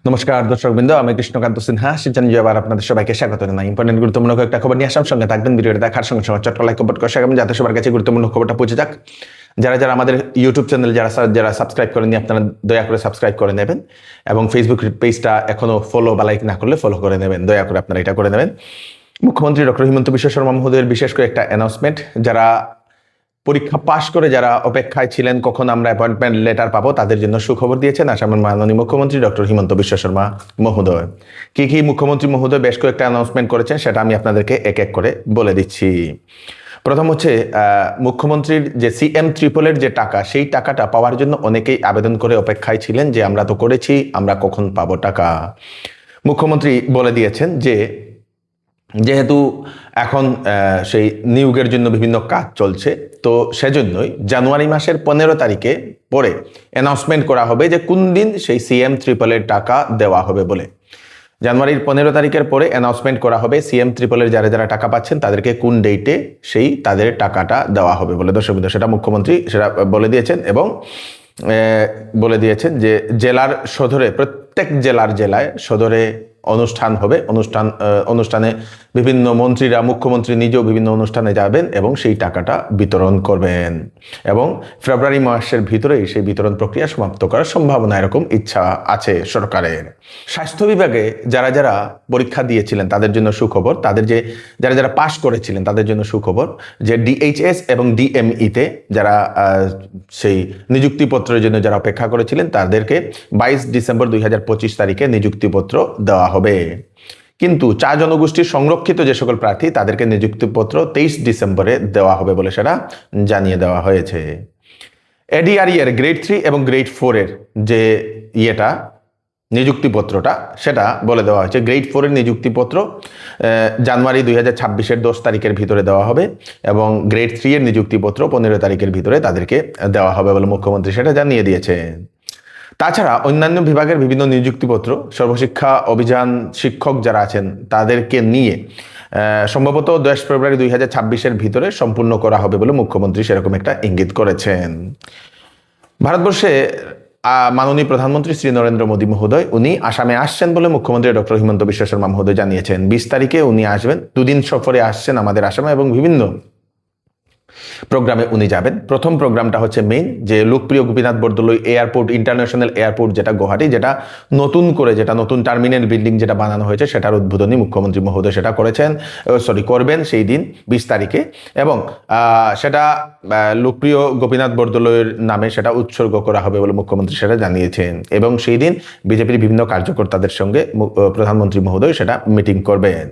নমস্কার দর্শকবৃন্দ, আমি কৃষ্ণকান্ত সিনহা সিনচানি আবার আপনাদের সবাইকে স্বাগত জানাই। ইম্পর্টেন্ট গুরুত্বপূর্ণ একটা খবর নিয়ে আসার সঙ্গে থাকবেন। ভিডিওটা দেখার সঙ্গে সঙ্গে চট্ট লাইক কমেন্ট করে শেখাবেন যাতে সবার কাছে গুরুত্বপূর্ণ খবরটা পৌঁছে যাক। যারা যারা আমাদের ইউটিউব চ্যানেল যারা সাবস্ক্রাইব করেননি, আপনারা দয়া করে সাবস্ক্রাইব করে নেবেন এবং ফেসবুক পেজটা এখনো ফলো বা লাইক না করলে ফলো করে নেবেন। দয়া করে আপনারা এটা করে নেবেন। মুখ্যমন্ত্রী ডক্টর হিমন্ত বিশ্ব শর্মা মহোদয়ের বিশেষ করে একটা অ্যানাউন্সমেন্ট, যারা পরীক্ষা পাশ করে যারা অপেক্ষায় ছিলেন কখন আমরা অ্যাপয়েন্টমেন্ট লেটার পাবো, তাদের জন্য সুখবর দিয়েছেন আসামের মাননীয় মুখ্যমন্ত্রী ডক্টর হিমন্ত বিশ্ব শর্মা মহোদয়। কি মুখ্যমন্ত্রী মহোদয় বেশ কয়েকটা অ্যানাউন্সমেন্ট করেছেন, সেটা আমি আপনাদেরকে এক এক করে বলে দিচ্ছি। প্রথম হচ্ছে মুখ্যমন্ত্রীর যে CM-3 যে টাকা, সেই টাকাটা পাওয়ার জন্য অনেকেই আবেদন করে অপেক্ষায় ছিলেন যে আমরা তো করেছি, আমরা কখন পাবো টাকা। মুখ্যমন্ত্রী বলে দিয়েছেন যে যেহেতু এখন সেই নিয়োগের জন্য বিভিন্ন কাজ চলছে, তো সেজন্যই জানুয়ারি মাসের 15 তারিখে পরে অ্যানাউন্সমেন্ট করা হবে যে কোন দিন সেই CM-3 টাকা দেওয়া হবে বলে। জানুয়ারির 15 তারিখের পরে অ্যানাউন্সমেন্ট করা হবে CM-3 যারা যারা টাকা পাচ্ছেন তাদেরকে কোন ডেটে সেই তাদের টাকাটা দেওয়া হবে বলে। দর্শকবৃন্দ, সেটা মুখ্যমন্ত্রী সেটা বলে দিয়েছেন এবং বলে দিয়েছেন যে জেলার সদরে, প্রত্যেক জেলায় সদরে অনুষ্ঠান হবে। অনুষ্ঠানে বিভিন্ন মন্ত্রীরা, মুখ্যমন্ত্রী নিজেও বিভিন্ন অনুষ্ঠানে যাবেন এবং সেই টাকাটা বিতরণ করবেন এবং ফেব্রুয়ারি মাসের ভিতরেই সেই বিতরণ প্রক্রিয়া সমাপ্ত করার সম্ভাবনা, এরকম ইচ্ছা আছে সরকারের। স্বাস্থ্য বিভাগে যারা যারা পরীক্ষা দিয়েছিলেন তাদের জন্য সুখবর, যারা যারা পাশ করেছিলেন তাদের জন্য সুখবর যে DHS এবং DME-তে যারা সেই নিযুক্তিপত্রের জন্য যারা অপেক্ষা করেছিলেন তাদেরকে 22 ডিসেম্বর 2025 তারিখে নিযুক্তিপত্র দেওয়া হবে। কিন্তু 4 জনগোষ্ঠীর সংরক্ষিত যে সকল প্রার্থী তাদেরকে নিযুক্তিপত্র 23 ডিসেম্বরে দেওয়া হবে বলে সেটা জানিয়ে দেওয়া হয়েছে। ADRE এর গ্রেড 3 এবং গ্রেড 4 এর যে নিযুক্তিপত্রটা, সেটা বলে দেওয়া হয়েছে। গ্রেড 4 এর নিযুক্তিপত্র জানুয়ারি 2026-এর 10 তারিখের ভিতরে দেওয়া হবে এবং গ্রেড 3 এর নিযুক্তিপত্র 15 তারিখের ভিতরে তাদেরকে দেওয়া হবে বলে মুখ্যমন্ত্রী সেটা জানিয়ে দিয়েছেন। তাছাড়া অন্যান্য বিভাগের বিভিন্ন নিযুক্তিপত্র সর্বশিক্ষা অভিযান শিক্ষক যারা আছেন তাদেরকে নিয়ে সম্ভবত 10 ফেব্রুয়ারি 2026-এর ভিতরে সম্পূর্ণ করা হবে বলে মুখ্যমন্ত্রী সেরকম একটা ইঙ্গিত করেছেন। ভারতবর্ষে মাননীয় প্রধানমন্ত্রী শ্রী নরেন্দ্র মোদী মহোদয় উনি আসামে আসছেন বলে মুখ্যমন্ত্রী ডক্টর হিমন্ত বিশ্ব শর্মা মহোদয় জানিয়েছেন। 20 তারিখে উনি আসবেন, 2 দিন সফরে আসছেন আমাদের আসামে এবং বিভিন্ন প্রোগ্রামে উনি যাবেন। প্রথম প্রোগ্রামটা হচ্ছে মেইন যে লোকপ্রিয় Gopinath Bordoloi airport, international airport যেটা গুয়াহাটি, যেটা নতুন টার্মিনাল বিল্ডিং যেটা বানানো হয়েছে সেটার উদ্বোধনী মুখ্যমন্ত্রী মহোদয় সেটা করবেন সেই দিন 20 তারিখে এবং সেটা লোকপ্রিয় গোপীনাথ বরদলৈর নামে সেটা উৎসর্গ করা হবে বলে মুখ্যমন্ত্রী সেটা জানিয়েছেন এবং সেই দিন বিজেপির বিভিন্ন কার্যকর্তাদের সঙ্গে প্রধানমন্ত্রী মহোদয় সেটা মিটিং করবেন।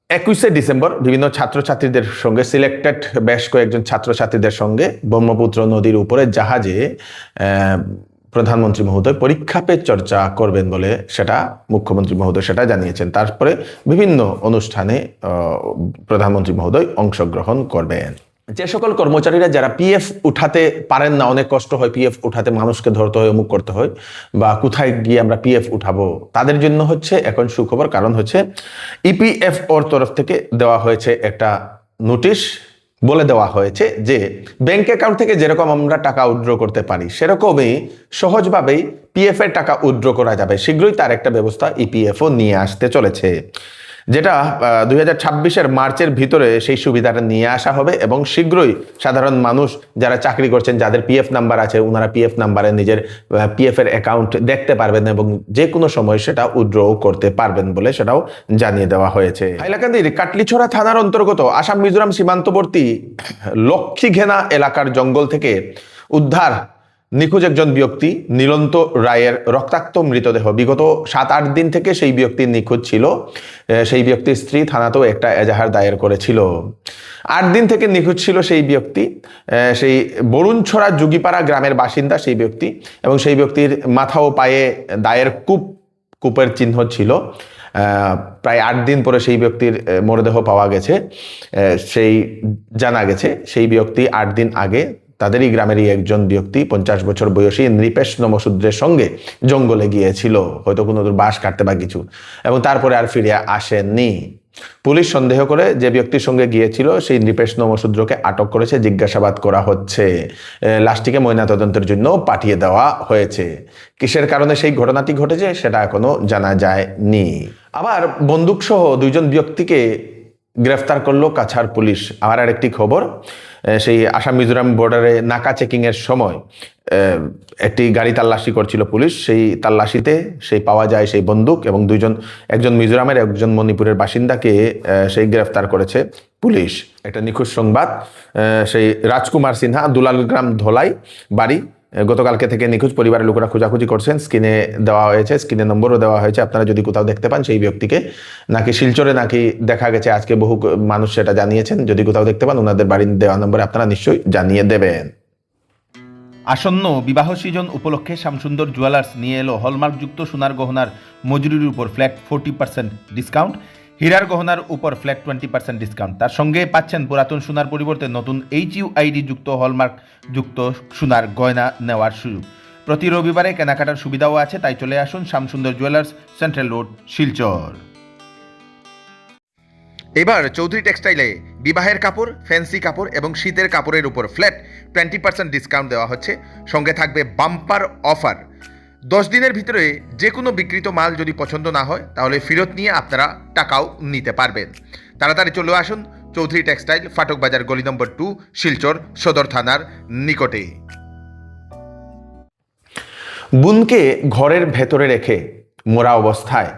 21শে ডিসেম্বর বিভিন্ন ছাত্রছাত্রীদের সঙ্গে, সিলেক্টেড বেশ কয়েকজন ছাত্রছাত্রীদের সঙ্গে ব্রহ্মপুত্র নদীর উপরে জাহাজে প্রধানমন্ত্রী মহোদয় পরীক্ষা পে চর্চা করবেন বলে সেটা মুখ্যমন্ত্রী মহোদয় সেটা জানিয়েছেন। তারপরে বিভিন্ন অনুষ্ঠানে প্রধানমন্ত্রী মহোদয় অংশগ্রহণ করবেন। যে সকল কর্মচারীরা যারা PF উঠাতে পারেন না, অনেক কষ্ট হয় PF উঠাতে, মানুষকে ধরতে হয়, অমুক করতে হয়, বা কোথায় গিয়ে আমরা PF উঠাবো, তাদের জন্য হচ্ছে এখন সুখবর। কারণ হচ্ছে EPFOর তরফ থেকে দেওয়া হয়েছে একটা নোটিশ, বলে দেওয়া হয়েছে যে ব্যাংক অ্যাকাউন্ট থেকে যেরকম আমরা টাকা উইথড্র করতে পারি সেরকমই সহজভাবেই PF এর টাকা উইথড্র করা যাবে। শীঘ্রই তার একটা ব্যবস্থা EPFO নিয়ে আসতে চলেছে, যেটা 2026-এর মার্চের ভিতরে সেই সুবিধাটা নিয়ে আসা হবে এবং শীঘ্রই সাধারণ মানুষ যারা চাকরি করছেন, যাদের PF নাম্বার আছে, ওনারা PF নাম্বারে নিজের PF এর অ্যাকাউন্ট দেখতে পারবেন এবং যে কোনো সময় সেটা উইথড্র করতে পারবেন বলে সেটাও জানিয়ে দেওয়া হয়েছে। হাইলাকান্দির কাটলিছড়া থানার অন্তর্গত আসাম মিজোরাম সীমান্তবর্তী লক্ষ্মীঘেনা এলাকার জঙ্গল থেকে উদ্ধার নিখোঁজ একজন ব্যক্তি নীলন্ত রায়ের রক্তাক্ত মৃতদেহ। বিগত 7-8 দিন থেকে সেই ব্যক্তি নিখোঁজ ছিল। সেই ব্যক্তির স্ত্রী থানাতেও একটা এজাহার দায়ের করেছিল। 8 দিন থেকে নিখোঁজ ছিল সেই ব্যক্তি, সেই বরুণছড়া যুগিপাড়া গ্রামের বাসিন্দা সেই ব্যক্তি এবং সেই ব্যক্তির মাথা ও পায়ে দায়ের কূপের চিহ্ন ছিল। প্রায় 8 দিন পরে সেই ব্যক্তির মরদেহ পাওয়া গেছে। জানা গেছে সেই ব্যক্তি 8 দিন আগে তাদেরই গ্রামেরই একজন ব্যক্তি 50 বছর বয়সী নৃপেশ নমশূদ্রের সঙ্গে জঙ্গলে গিয়েছিল, হয়তো কোনো বাঁশ কাটতে বা কিছু, এবং তারপরে আর ফিরে আসেননি। পুলিশ সন্দেহ করে যে ব্যক্তির সঙ্গে গিয়েছিল সেই নৃপেশ নমশূদ্রকে আটক করেছে, জিজ্ঞাসাবাদ করা হচ্ছে। লাশটিকে ময়নাতদন্তের জন্য পাঠিয়ে দেওয়া হয়েছে। কিসের কারণে সেই ঘটনাটি ঘটেছে সেটা এখনো জানা যায়নি। আবার বন্দুকসহ 2 জন ব্যক্তিকে গ্রেফতার করলো কাছাড় পুলিশ। আর আরেকটি খবর, সেই আসাম মিজোরাম বর্ডারে নাকা চেকিংয়ের সময় একটি গাড়ি তাল্লাশি করছিল পুলিশ। সেই তাল্লাশিতে পাওয়া যায় সেই বন্দুক এবং একজন মিজোরামের, একজন মণিপুরের বাসিন্দাকে সেই গ্রেফতার করেছে পুলিশ। একটা নিখোঁজ সংবাদ, সেই রাজকুমার সিনহা, দুলালগ্রাম ধলাই বাড়ি, গতকালকে থেকে নিখোঁজ। পরিবারের লোকেরা খোঁজাখুঁজি করছেন। স্ক্রিনে দেওয়া হয়েছে, স্ক্রিনে নম্বরও দেওয়া হয়েছে। আপনারা যদি কোথাও দেখতে পান সেই ব্যক্তিকে, নাকি শিলচরে নাকি দেখা গেছে, আজকে বহু মানুষ সেটা জানিয়েছেন। যদি কোথাও দেখতে পান ওনাদের বাড়ির দেওয়া নম্বরে আপনারা নিশ্চয়ই জানিয়ে দেবেন। আসন্ন বিবাহ সিজন উপলক্ষে শ্যামসুন্দর জুয়েলার্স নিয়ে এলো হলমার্কযুক্ত সোনার গহনার মজুরির উপর ফ্ল্যাট 40% ডিসকাউন্ট, হীরার গহনার উপর ফ্ল্যাট 20% ডিসকাউন্ট। তার সঙ্গে পাচ্ছেন পুরাতন সোনার পরিবর্তে নতুন HUID যুক্ত হলমার্ক যুক্ত সোনার গয়না নেওয়ার সুযোগ। প্রতি রবিবারে কেনাকাটার সুবিধাও আছে, তাই চলে আসুন Shyamsundar jewellers, central road, Silchar. এবার চৌধুরী টেক্সটাইলে বিবাহের কাপড়, ফ্যান্সি কাপড় এবং শীতের কাপড়ের উপর ফ্ল্যাট 20% ডিসকাউন্ট দেওয়া হচ্ছে। সঙ্গে থাকবে বাম্পার অফার। 10 দিনের ভিতরে যে কোনো বিক্রিত মাল যদি পছন্দ না হয় তাহলে ফেরত নিয়ে আপনারা টাকাও নিতে পারবেন। তাড়াতাড়ি চলে আসুন চৌধুরী টেক্সটাইল, ফাটক বাজার, গলি নম্বর 2, শিলচর সদর থানার নিকটে। বোনকে ঘরের ভেতরে রেখে মোরা অবস্থায়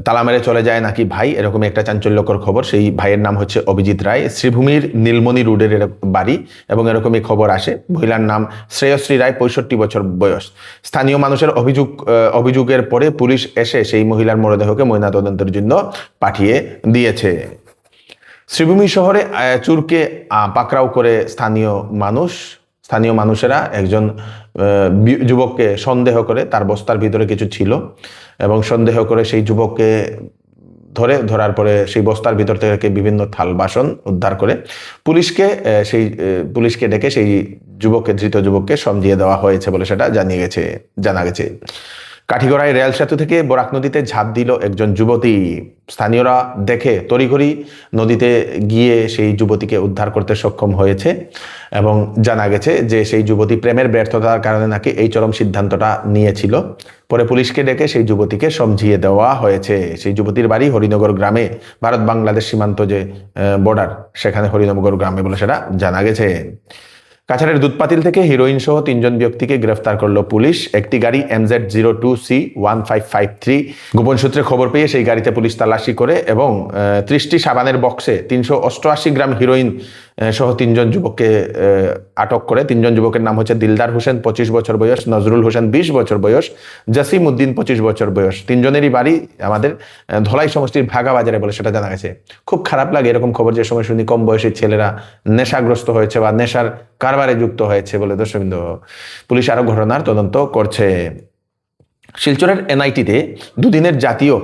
তালা মেরে চলে যায় নাকি ভাই, এরকম একটা চাঞ্চল্যকর খবর। সেই ভাইয়ের নাম হচ্ছে অভিজিৎ রায়, শ্রীভূমির নীলমণি রোডের বাড়ি এবং এরকমই খবর আসে। মহিলার নাম শ্রেয়শ্রী রায়, 65 বছর বয়স। স্থানীয় মানুষের অভিযোগের পরে পুলিশ এসে সেই মহিলার মরদেহকে ময়নাতদন্তের জন্য পাঠিয়ে দিয়েছে। শ্রীভূমি শহরে চুরকে পাকড়াও করে স্থানীয় মানুষেরা একজন যুবককে সন্দেহ করে, তার বস্তার ভিতরে কিছু ছিল এবং সন্দেহ করে সেই যুবককে ধরার পরে সেই বস্তার ভিতর থেকে বিভিন্ন থাল বাসন উদ্ধার করে পুলিশকে ডেকে সেই ধৃত যুবককে সমঝিয়ে দেওয়া হয়েছে বলে সেটা জানা গেছে। কাঠিগড়ায় রেল সেতু থেকে বরাক নদীতে ঝাঁপ দিল একজন যুবতী। স্থানীয়রা দেখে তড়িঘড়ি নদীতে গিয়ে সেই যুবতীকে উদ্ধার করতে সক্ষম হয়েছে এবং জানা গেছে যে সেই যুবতী প্রেমের ব্যর্থতার কারণে নাকি এই চরম সিদ্ধান্তটা নিয়েছিল। পরে পুলিশকে ডেকে সেই যুবতীকে সমঝিয়ে দেওয়া হয়েছে। সেই যুবতীর বাড়ি হরিনগর গ্রামে, ভারত বাংলাদেশ সীমান্ত যে বর্ডার, সেখানে হরিনগর গ্রামে বলে সেটা জানা গেছে। কাছাড়ের দুধপাতিল থেকে হিরোইন সহ 3 জন ব্যক্তিকে গ্রেফতার করলো পুলিশ। একটি গাড়ি MZ02C1553। গোপন সূত্রে খবর পেয়ে সেই গাড়িতে পুলিশ তালাশি করে এবং 30টি সাবানের বক্সে 388 গ্রাম হিরোইন সহ 3 জন যুবককে আটক করে। 3 জন যুবকের নাম হচ্ছে দিলদার হোসেন, 25 বছর বয়স, নজরুল হোসেন, 20 বছর বয়স, জাসিম উদ্দিন, 25 বছর বয়স। 3 জনেরই বাড়ি আমাদের ধলাই সমষ্টির ভাগা বাজারে বলে সেটা জানা গেছে। খুব খারাপ লাগে এরকম খবর যে সময় শুনি কম বয়সী ছেলেরা নেশাগ্রস্ত হয়েছে বা নেশার কারবারে যুক্ত হয়েছে বলে। দর্শকবৃন্দ, পুলিশ আরো ঘটনার তদন্ত করছে। শিলচরের NIT-তে 2 দিনের জাতীয়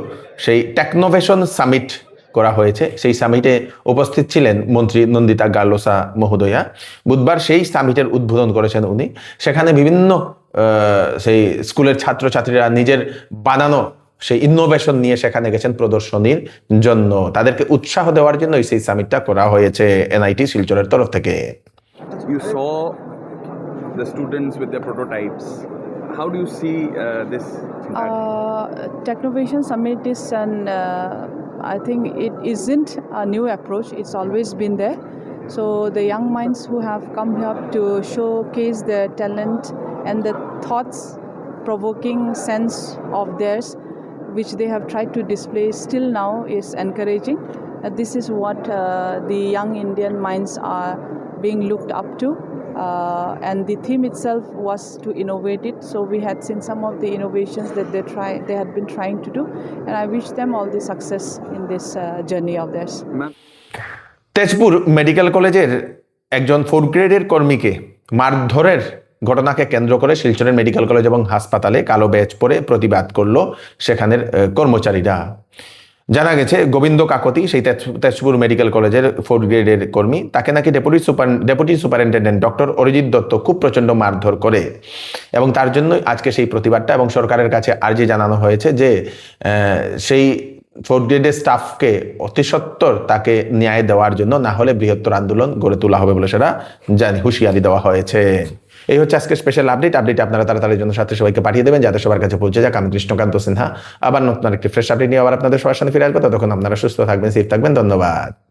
সেই টেকনোভেশন সামিট করা হয়েছে। সেই সামিটে উপস্থিত ছিলেন মন্ত্রী নন্দিতা গার্লোসা মহোদয়া। বুধবার সেই সামিটের উদ্বোধন করেছেন উনি। সেখানে বিভিন্ন সেই স্কুলের ছাত্রছাত্রীরা নিজের বানানো সেই ইনোভেশন নিয়ে সেখানে গেছেন প্রদর্শনীর জন্য। তাদেরকে উৎসাহ দেওয়ার জন্য সেই সামিটটা করা হয়েছে NIT শিলচরের তরফ থেকে। You saw the students with their prototypes. How do you see this? Technovation Summit is I think it isn't a new approach. It's always been there. So the young minds who have come here to showcase their talent and the thoughts-provoking sense of theirs, which they have tried to display still now, is encouraging. This is what the young Indian minds are being looked up to, and the theme itself was to innovate it. So we had seen some of the innovations that they had been trying to do, and I wish them all the success in this journey of theirs. Tezpur medical কলেজের একজন 4th গ্রেডের কর্মীকে মারধরের ঘটনাকে কেন্দ্র করে শিলচরের medical college এবং হাসপাতালে কালো ব্যাজ পরে প্রতিবাদ করলো সেখানের কর্মচারীরা। জানা গেছে গোবিন্দ কাকতি, সেই তেজপুর মেডিকেল কলেজের 4th গ্রেডের কর্মী, তাকে নাকি deputy superintendent doctor Arijit Dutta খুব প্রচণ্ড মারধর করে এবং তার জন্য আজকে সেই প্রতিবাদটা এবং সরকারের কাছে আর্জি জানানো হয়েছে যে সেই ফোর্থ গ্রেডের স্টাফকে অতি সত্বর তাকে ন্যায় দেওয়ার জন্য, না হলে বৃহত্তর আন্দোলন গড়ে তোলা হবে বলে সেটা হুঁশিয়ারি দেওয়া হয়েছে। এই হচ্ছে আজকে স্পেশাল আপডেট আপনারা তাড়াতাড়ির জন্য সাথে সবাইকে পাঠিয়ে দেবেন যাতে সবার কাছে পৌঁছে যাক। আমি কৃষ্ণকান্ত সিনহা আবার নতুন একটি ফ্রেশ আপডেট নিয়ে আবার আপনাদের সবার সামনে ফিরে আসবো। ততক্ষণ আপনারা সুস্থ থাকবেন, সেফ থাকবেন। ধন্যবাদ।